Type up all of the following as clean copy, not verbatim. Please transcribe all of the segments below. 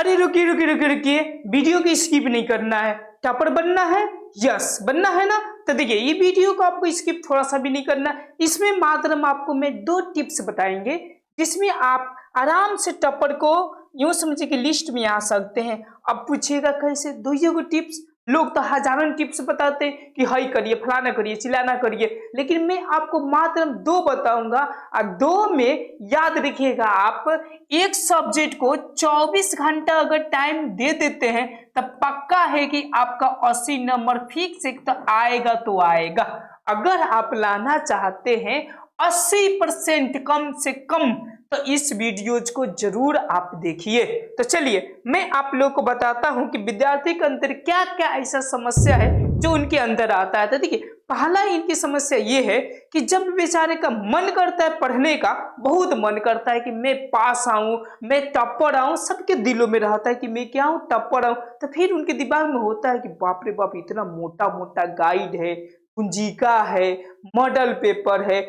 अरे रुकिए रुकिए रुकिए रुकिए, वीडियो की स्किप नहीं करना है। टॉपर बनना है, यस बनना है ना। तो देखिए ये वीडियो को आपको स्किप थोड़ा सा भी नहीं करना। इसमें मात्र हम आपको मैं 2 टिप्स बताएंगे जिसमें आप आराम से टॉपर को यूं समझिए कि लिस्ट में आ सकते हैं। अब पूछिएगा कैसे, 2 टिप्स। लोग तो हजारों टिप्स बताते हैं कि हई करिए, फलाना करिए, चिलाना करिए, लेकिन मैं आपको मात्र 2 बताऊंगा। और 2 में याद रखिएगा, आप एक सब्जेक्ट को 24 घंटा अगर टाइम दे देते हैं तब पक्का है कि आपका 80 नंबर फिक्स एक तो आएगा तो आएगा। अगर आप लाना चाहते हैं 80% कम से कम, तो इस वीडियोज को जरूर आप देखिए। तो चलिए मैं आप लोग को बताता हूं कि विद्यार्थी के अंदर क्या क्या ऐसा समस्या है जो उनके अंदर आता है। तो देखिए पहला इनकी समस्या ये है कि जब बेचारे का मन करता है पढ़ने का, बहुत मन करता है कि मैं पास आऊं, मैं टॉपर आऊं, सबके दिलों में रहता है कि मैं क्या हूं, टॉपर आऊं। तो फिर उनके दिमाग में होता है कि बाप रे बाप, इतना मोटा मोटा गाइड है, कुंजिका है, मॉडल पेपर है,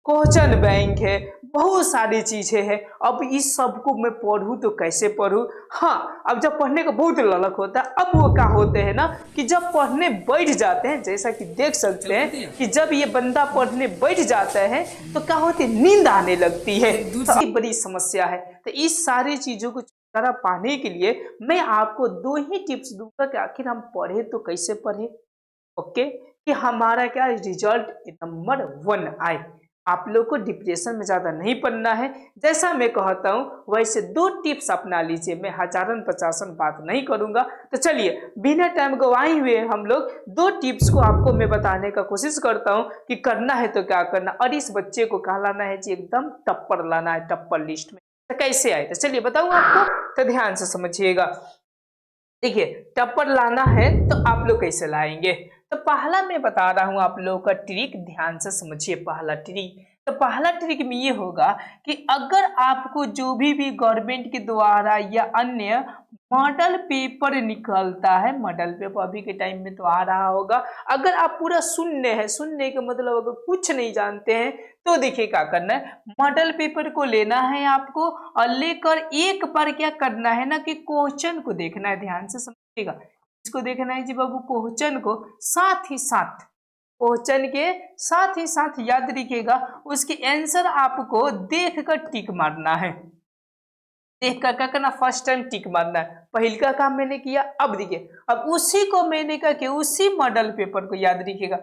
क्वेश्चन बैंक है, बहुत सारी चीजें हैं। अब इस सब को मैं पढ़ूं तो कैसे पढ़ूं। हाँ, अब जब पढ़ने का बहुत ललक होता है, अब वो क्या होते हैं ना कि जब पढ़ने बैठ जाते हैं, जैसा कि देख सकते हैं कि जब ये बंदा पढ़ने बैठ जाता है तो क्या होती है, नींद आने लगती है। तो बड़ी समस्या है। तो इस सारी चीजों को छुटकारा पाने के लिए मैं आपको 2 ही टिप्स दूंगा कि आखिर हम पढ़े तो कैसे पढ़े, ओके, कि हमारा क्या रिजल्ट नंबर 1 आए। आप लोग को डिप्रेशन में ज्यादा नहीं पड़ना है। जैसा मैं कहता हूं वैसे 2 टिप्स अपना लीजिए। मैं हजारन पचासन बात नहीं करूंगा। तो चलिए बिना टाइम गवाए हुए हम लोग 2 टिप्स को आपको मैं बताने का कोशिश करता हूं कि करना है तो क्या करना, और इस बच्चे को कहा लाना है जी, एकदम टप्पर लाना है, टप्पर लिस्ट में। तो कैसे आए, तो चलिए बताऊं आपको, तो ध्यान से समझिएगा। देखिए टप्पर लाना है तो आप लोग कैसे लाएंगे। तो पहला मैं बता रहा हूं आप लोगों का ट्रिक, ध्यान से समझिए। पहला ट्रिक, तो पहला ट्रिक में ये होगा कि अगर आपको जो भी गवर्नमेंट के द्वारा या अन्य मॉडल पेपर निकलता है, मॉडल पेपर अभी के टाइम में तो आ रहा होगा, अगर आप पूरा शून्य है, शून्य का मतलब अगर कुछ नहीं जानते हैं, तो देखिए क्या करना है, मॉडल पेपर को लेना है आपको और लेकर एक बार क्या करना है ना कि क्वेश्चन को देखना है। ध्यान से समझिएगा, इसको देखना है जी बाबू, क्वेश्चन को, साथ ही साथ क्वेश्चन के साथ ही साथ याद रखिएगा उसके आंसर आपको देख कर टिक मारना है। देख कर क्या करना, फर्स्ट टाइम टिक मारना है। पहले का काम मैंने किया, अब देखिए अब उसी को मैंने क्या किया, उसी मॉडल पेपर को याद रखिएगा।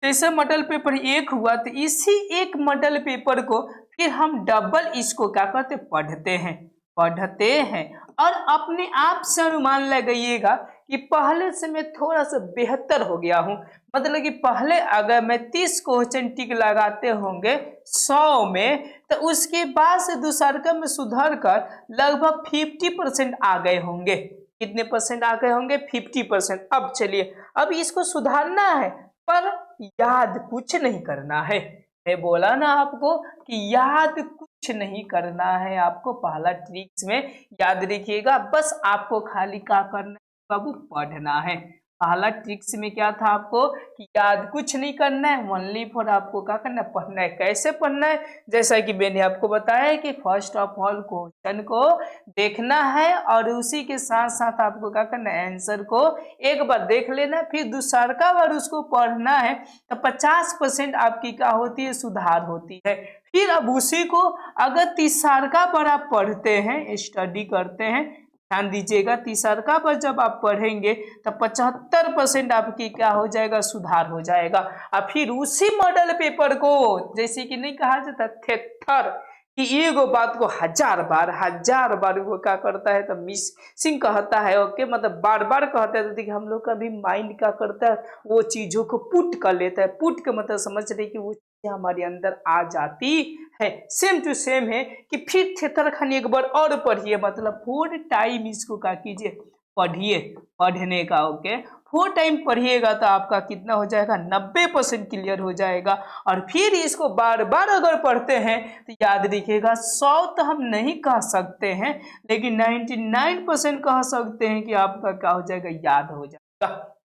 जैसे मॉडल पेपर 1 हुआ तो इसी एक मॉडल पेपर को फिर हम डबल इसको क्या करते, पढ़ते हैं। और अपने आप से अनुमान लगाइएगा कि पहले से मैं थोड़ा सा बेहतर हो गया हूं। मतलब कि पहले अगर मैं 30 क्वेश्चन टिक लगाते होंगे 100 में, तो उसके बाद से दूसरा में सुधर कर लगभग 50% आ गए होंगे। कितने परसेंट आ गए होंगे, 50%। अब चलिए, अब इसको सुधारना है पर याद कुछ नहीं करना है। मैं बोला ना आपको कि याद कुछ नहीं करना है आपको। पहला ट्रिक्स में याद रखिएगा, बस आपको खाली क्या करना है बाबू, पढ़ना है। पहला ट्रिक्स में क्या था आपको कि याद कुछ नहीं करना है, ओनली फॉर आपको क्या करना है, पढ़ना है। कैसे पढ़ना है, जैसा कि मैंने आपको बताया कि फर्स्ट ऑफ ऑल क्वेश्चन को देखना है और उसी के साथ साथ आपको क्या करना है, आंसर को एक बार देख लेना, फिर दूसरा बार उसको पढ़ना है। तो 50% आपकी क्या होती है, सुधार होती है। फिर अब उसी को अगर तीसरा बार आप पढ़ते हैं, स्टडी करते हैं, ध्यान दीजिएगा, तीसरा पर जब आप पढ़ेंगे तो 75% आपकी क्या हो जाएगा, सुधार हो जाएगा। और फिर उसी मॉडल पेपर को, जैसे कि नहीं कहा जाता थेथर कि एगो बात को हजार बार वो क्या करता है तो मिसिंग कहता है, ओके, मतलब बार बार कहता है। तो देखिए हम लोग का भी माइंड क्या करता है, वो चीजों को पुट कर लेता है। पुट का मतलब समझ रहे कि वो चीजें हमारे अंदर आ जाती है। सेम टू सेम है कि फिर थिएटर खानी एक बार और पढ़िए, मतलब 4 टाइम इसको क्या कीजिए, पढ़िए, पढ़ने का, ओके। 4 टाइम पढ़िएगा तो आपका कितना हो जाएगा, 90% क्लियर हो जाएगा। और फिर इसको बार बार अगर पढ़ते हैं तो याद रखिएगा 100 तो हम नहीं कह सकते हैं, लेकिन 99% कह सकते हैं कि आपका क्या हो जाएगा, याद हो जाएगा।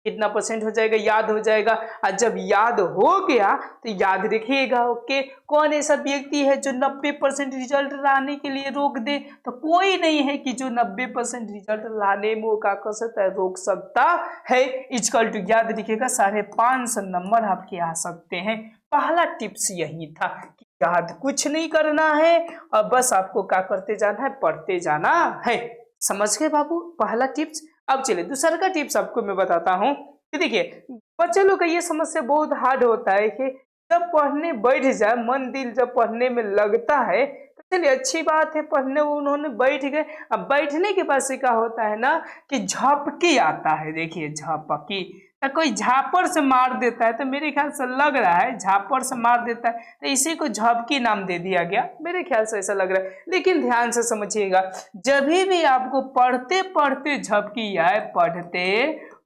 कितना परसेंट हो जाएगा, याद हो जाएगा। और जब याद हो गया तो याद रखिएगा। ओके, कौन ऐसा व्यक्ति है जो 90% रिजल्ट लाने के लिए रोक दे? तो कोई नहीं है कि जो 90% रिजल्ट लाने में वो क्या कर सकता है, रोक सकता है। इक्वल टू याद रखिएगा 550 नंबर आपके आ सकते हैं। पहला टिप्स यही था कि याद कुछ नहीं करना है और बस आपको क्या करते जाना है, पढ़ते जाना है। समझ गए बाबू पहला टिप्स। अब चलिए दूसरा का टिप्स आपको मैं बताता हूँ कि देखिए बच्चे लोग का ये समस्या बहुत हार्ड होता है कि जब पढ़ने बैठ जाए, मन दिल जब पढ़ने में लगता है तो चलिए अच्छी बात है, पढ़ने उन्होंने बैठ गए। अब बैठने के बाद से क्या होता है ना कि झपकी आता है। देखिए झपकी, तो कोई झापड़ से मार देता है, तो मेरे ख्याल से लग रहा है झापड़ से मार देता है तो इसी को झपकी नाम दे दिया गया, मेरे ख्याल से ऐसा लग रहा है। लेकिन ध्यान से समझिएगा, जब भी आपको पढ़ते पढ़ते झपकी आए, पढ़ते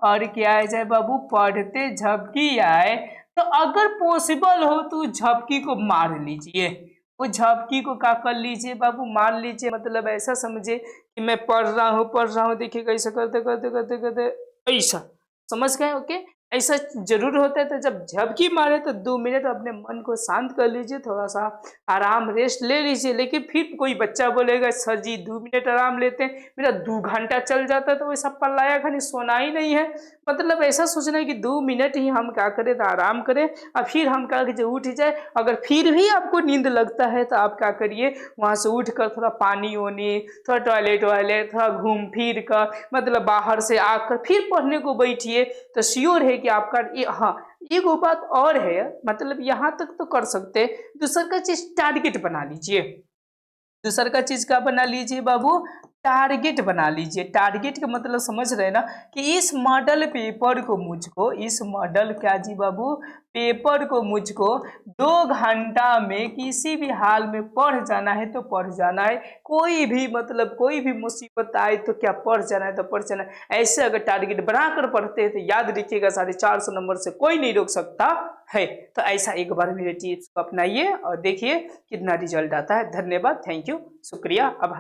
और क्या है जाए बाबू, पढ़ते झपकी आए, तो अगर पॉसिबल हो तो झपकी को मार लीजिए। वो झपकी को क्या कर लीजिए बाबू, मार लीजिए। मतलब ऐसा समझिए कि मैं पढ़ रहा हूँ, देखिएगा ऐसा करते करते करते करते ऐसा, समझ गए? ओके, ऐसा जरूर होता है। तो जब झपकी मारे तो 2 मिनट अपने मन को शांत कर लीजिए, थोड़ा सा आराम रेस्ट ले लीजिए। लेकिन फिर कोई बच्चा बोलेगा सर जी 2 मिनट आराम लेते हैं, मेरा 2 घंटा चल जाता है, तो वैसा पल्लाया खानी सोना ही नहीं है। मतलब ऐसा सोचना है कि 2 मिनट ही हम क्या करें, तो आराम करें और फिर हम क्या कीजिए, उठ जाए। अगर फिर भी आपको नींद लगता है तो आप क्या करिए, वहाँ से उठकर थोड़ा पानी वानी, थोड़ा टॉयलेट वायलेट, थोड़ा घूम फिर कर, मतलब बाहर से आकर फिर पढ़ने को बैठिए। तो श्योर है कि आपका हाँ, एक वो बात और है, मतलब यहाँ तक तो कर सकते हैं। दूसरा का चीज टारगेट बना लीजिए। दूसरा का चीज क्या बना लीजिए बाबू, टारगेट बना लीजिए। टारगेट का मतलब समझ रहे हैं ना कि इस मॉडल पेपर को मुझको, इस मॉडल क्या जी बाबू, पेपर को मुझको 2 घंटा में किसी भी हाल में पढ़ जाना है तो पढ़ जाना है। कोई भी मतलब कोई भी मुसीबत आए तो क्या पढ़ जाना है तो पढ़ जाना है। ऐसे अगर टारगेट बनाकर पढ़ते हैं तो याद रखिएगा 450 नंबर से कोई नहीं रोक सकता है। तो ऐसा एक बार मेरे टिप्स को अपनाइए और देखिए कितना रिजल्ट आता है। धन्यवाद, थैंक यू, शुक्रिया। अब हम